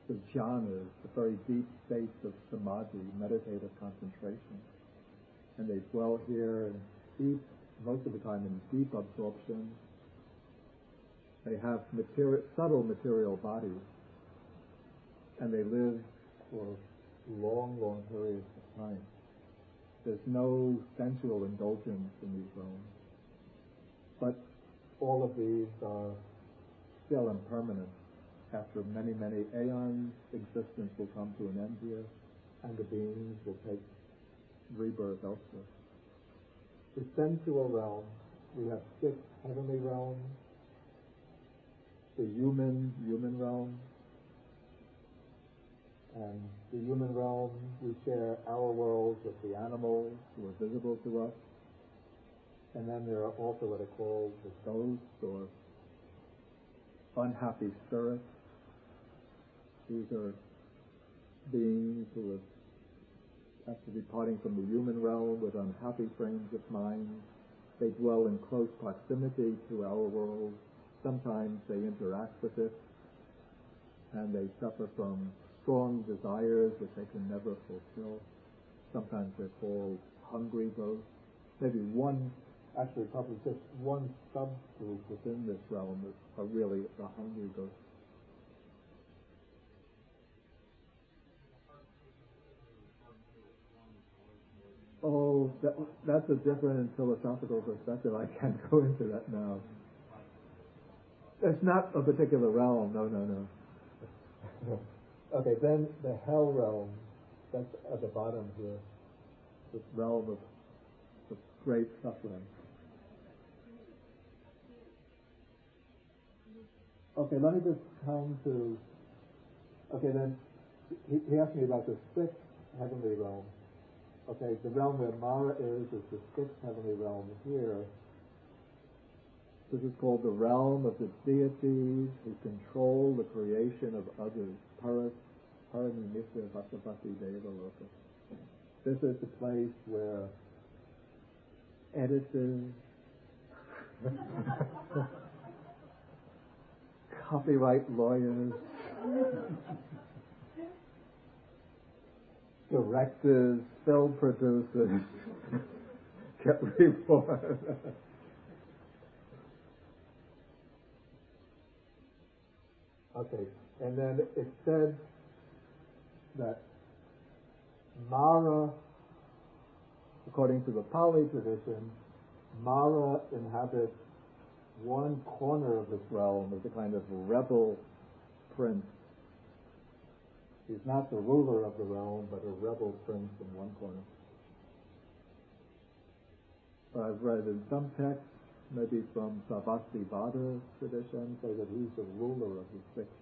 the jhanas, the very deep states of samadhi, meditative concentration. And they dwell here most of the time in deep absorption. They have subtle material bodies, and they live for long periods of time. There's no sensual indulgence in these realms. But all of these are still impermanent. After many aeons, existence will come to an end here, and the beings will take rebirth elsewhere. The sensual realm, we have 6 heavenly realms. The human realm. And the human realm, we share our world with the animals who are visible to us. And then there are also what are called the ghosts, or unhappy spirits. These are beings who have, after departing from the human realm with unhappy frames of mind, they dwell in close proximity to our world. Sometimes they interact with it, and they suffer from strong desires which they can never fulfill. Sometimes they're called hungry ghosts. Maybe probably just one subgroup within this realm are really the hungry ghosts. Oh, that's a different philosophical perspective. I can't go into that now. It's not a particular realm. No. Okay, then the hell realm. That's at the bottom here. This realm of great suffering. Okay, let me just come to. Okay, then he asked me about the sixth heavenly realm. Okay, the realm where Mara is the sixth heavenly realm here. This is called the realm of the deities who control the creation of others. Paranimita Vasavati Devaloka. This is the place where editors, copyright lawyers, directors, film producers get reborn. Okay, and then it said that Mara, according to the Pali tradition, Mara inhabits one corner of this realm as a kind of rebel prince. He's not the ruler of the realm, but a rebel prince in one corner. I've read in some texts, maybe from Sarvastivada tradition, say that he's the ruler of the sixth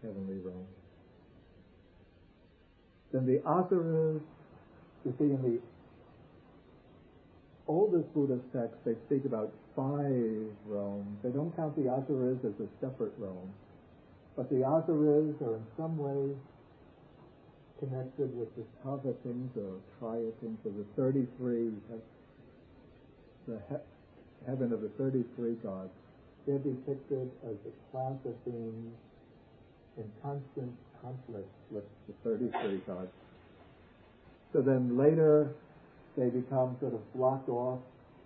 heavenly realm. Then the Asuras, you see in the oldest Buddhist texts, they speak about 5 realms. They don't count the Asuras as a separate realm. But the Asuras are in some way connected with the Tava things or Triya things of the 33, heaven of the 33 gods. They're depicted as a class of beings in constant conflict with the 33 gods. So then later they become sort of blocked off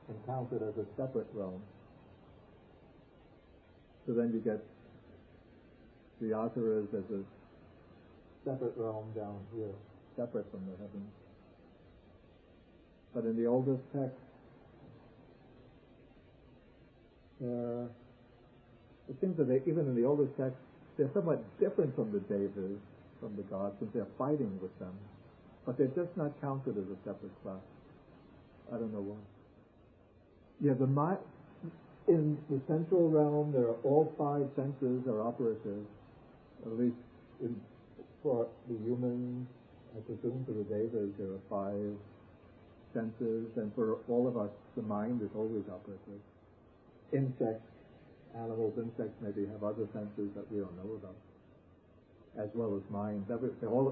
and counted as a separate realm. So then you get the Asuras as a separate realm down here, separate from the heavens. But in the oldest text, it seems that even in the oldest text, they're somewhat different from the devas, from the gods, since they're fighting with them. But they're just not counted as a separate class. I don't know why. Yeah, in the central realm, there are all 5 senses are operative, at least for the humans. I presume for the devas there are 5 senses, and for all of us, the mind is always operative. Insects maybe have other senses that we don't know about, as well as minds. All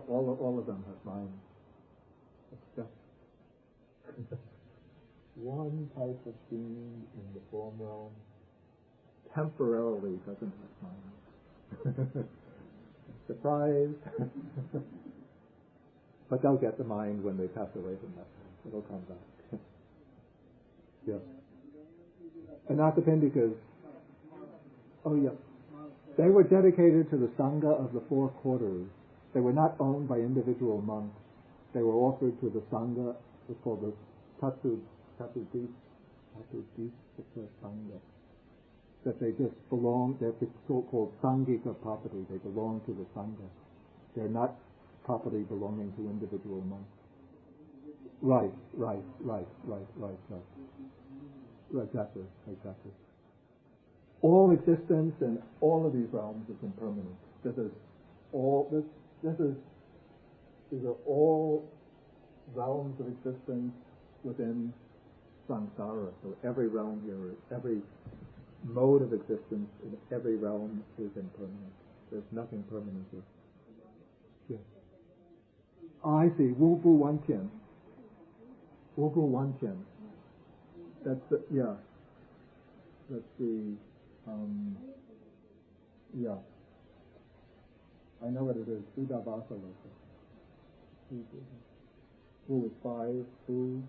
of them have minds. Except one type of being in the form realm temporarily doesn't have mind. Surprise! But they'll get the mind when they pass away from that. It'll come back. Yes. Anathapindikas. Oh yeah. They were dedicated to the Sangha of the 4 quarters. They were not owned by individual monks. They were offered to the Sangha. It's called the Tatudita Sangha. That they just belong, they're so-called Sangika property. They belong to the Sangha. They're not property belonging to individual monks. Right. Exactly. All existence in all of these realms is impermanent. These are all realms of existence within samsara. So every realm here, every mode of existence in every realm is impermanent. There's nothing permanent here. Yes. Oh, I see. Wu Bu Wan Tian. That's the, yeah. That's the, yeah. I know what it is. Sutta Loka. Wu is 5, Wu.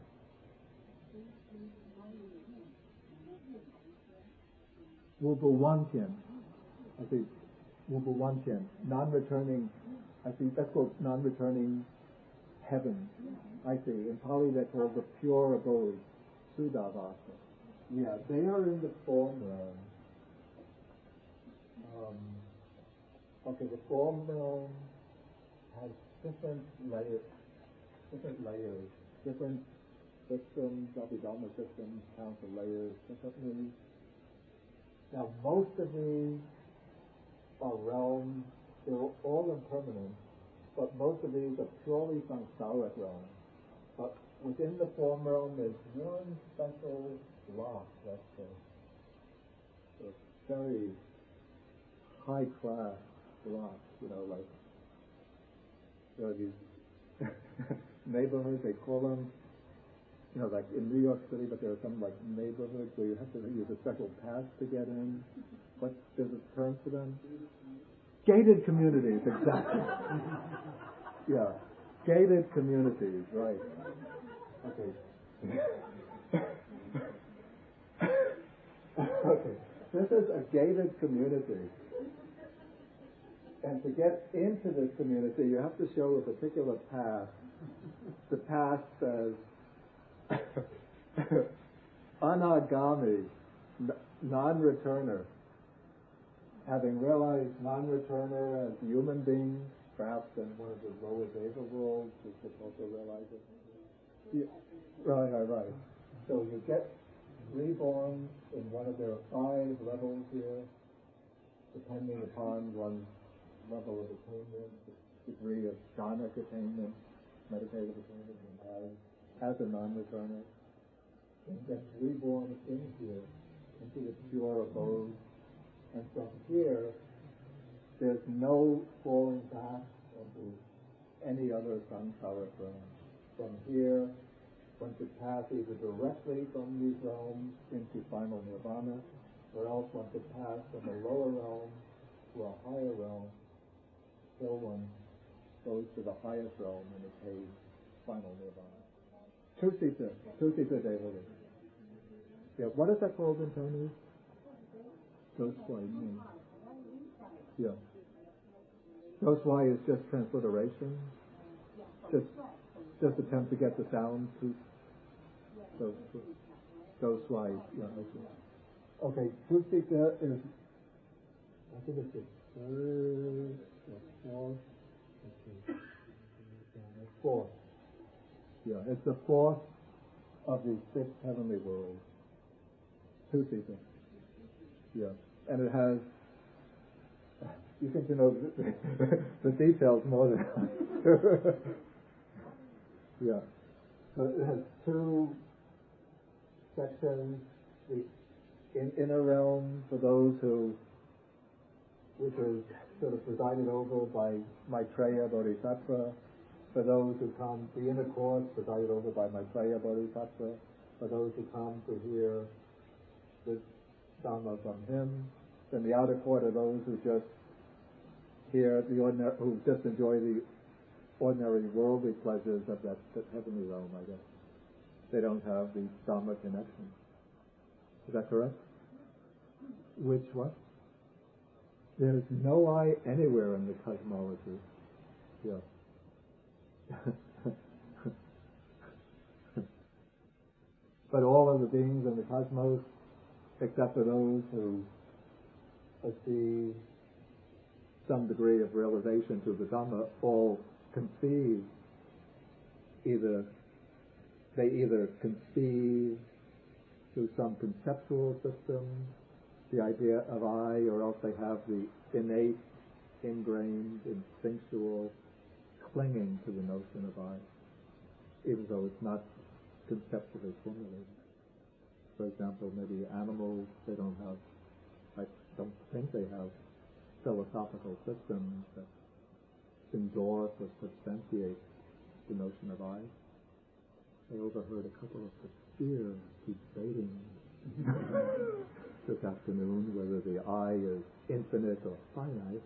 Wu Bu Wan Tian. I see. Wu Bu Wan Tian. Non-returning, I see, that's called non-returning heaven. I see. In Pali they're called the pure abode. Sutta. Yeah, they are in the form realm. Okay, the form realm has different layers, different systems, Abhidharma systems, count the layers differently. Now, most of these are realms, they're all impermanent, but most of these are purely samsaric realms. But within the form realm, there's one special block that's a very high-class block, like there are these neighborhoods, they call them, like in New York City, but there are some like neighborhoods where you have to use a special pass to get in. There's a term for them? Gated communities, exactly. Yeah, gated communities, right. Okay. Okay, this is a gated community. And to get into this community, you have to show a particular path. The path says, anagami, non-returner. Having realized non-returner as a human being, perhaps in one of the lower deva worlds, you could also realize it. Right. So you get reborn in one of their 5 levels here, depending upon one's level of attainment, the degree of jhanic attainment, meditative attainment, as a non-returner. And gets reborn in here, into the pure abode. And from here, there's no falling back into any other samsaric realm. From here, one could pass either directly from these realms into final nirvana, or else one could pass from a lower realm to a higher realm till one goes to the highest realm and attains final nirvana. Two-seater devotee. Yeah, what is that called in Chinese? Doswai. Yeah. Doswai is just transliteration. Just attempt to get the sound to Doswai. Yeah. Okay. Two-seater is, I think it's the third or fourth. Yeah, it's the fourth of the 6 heavenly worlds. Two-seater. Yeah, and it has, you think you know the details more than I. Yeah. So it has 2 sections, the inner realm for those which is sort of presided over by Maitreya Bodhisattva. For those who come, the inner court presided over by Maitreya Bodhisattva. For those who come to hear the Dhamma from him. Then the outer court are those who just hear who just enjoy the ordinary worldly pleasures of that heavenly realm, I guess. They don't have the Dhamma connection. Is that correct? Which what? There's no I anywhere in the cosmology. Yeah. But all of the beings in the cosmos, except for those who achieve some degree of realization through the Dhamma, all conceive they either conceive through some conceptual system the idea of I, or else they have the innate, ingrained, instinctual clinging to the notion of I, even though it's not conceptually formulated. For example, maybe animals, I don't think they have philosophical systems that endorse or substantiate the notion of I. I overheard a couple of the spheres debating this afternoon whether the I is infinite or finite.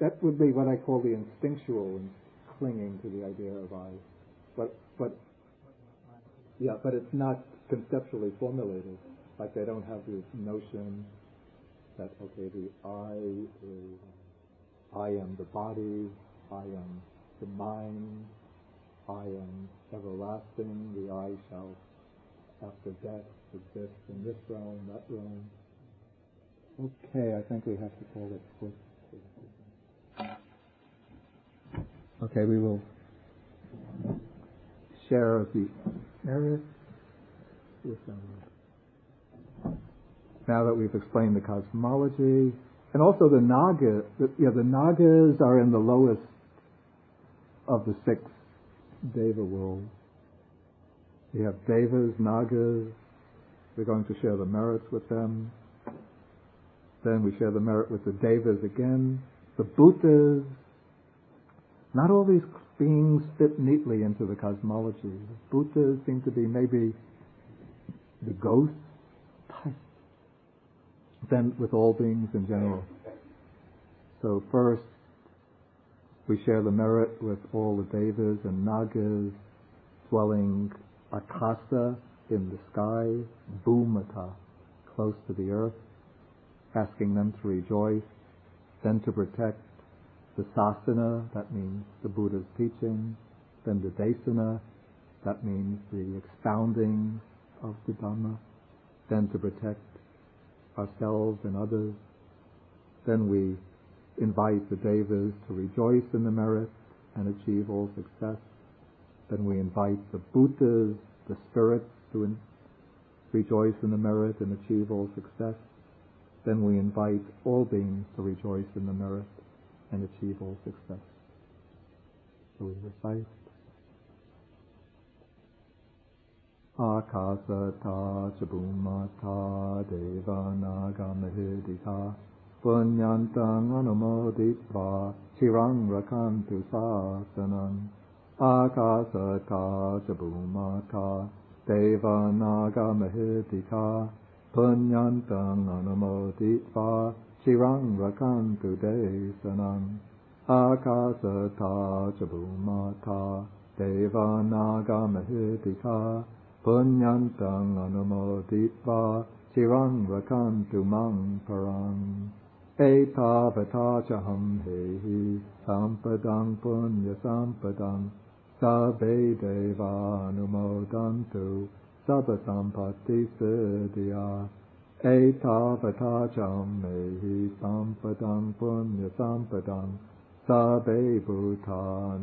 That would be what I call the instinctual and clinging to the idea of I. But it's not conceptually formulated. Like they don't have this notion that, okay, the I is, I am the body, I am the mind, I am everlasting, the I shall, after death, exist in this realm, that realm. Okay, I think we have to call it quits. Okay, we will share the merit. Now that we've explained the cosmology, and also the Naga, the Nagas are in the lowest of the 6 Deva worlds. We have Devas, Nagas. We're going to share the merits with them. Then we share the merit with the Devas again. The Bhutas. Not all these beings fit neatly into the cosmology. The Bhutas seem to be maybe the ghost type. Then with all beings in general. So first, we share the merit with all the Devas and Nagas dwelling akasa, in the sky, bhumata, close to the earth, asking them to rejoice, then to protect the sasana, that means the Buddha's teaching, then the desana, that means the expounding of the Dhamma, then to protect ourselves and others. Then we invite the Devas to rejoice in the merit and achieve all success. Then we invite the Bhutas, the spirits, to rejoice in the merit and achieve all success. Then we invite all beings to rejoice in the merit and achieve all success. So we recite. Akasata chabhumata devanaga mahidita punyantang anumoditva chirang rakantu sasanam. Akasata chabhumata devanaga mahidita punyantang anumoditva chirang rakantu desanam. Akasata chabhumata devanaga mahidita punyantang anumoditva chirang rakantu mang parang. Etavatachaham hehi sampadang punya sampadang sabbe deva anumodantu sabba sampatti siddhya. Etavatachaham hehi sampadang punya sampadang sabbe bhuta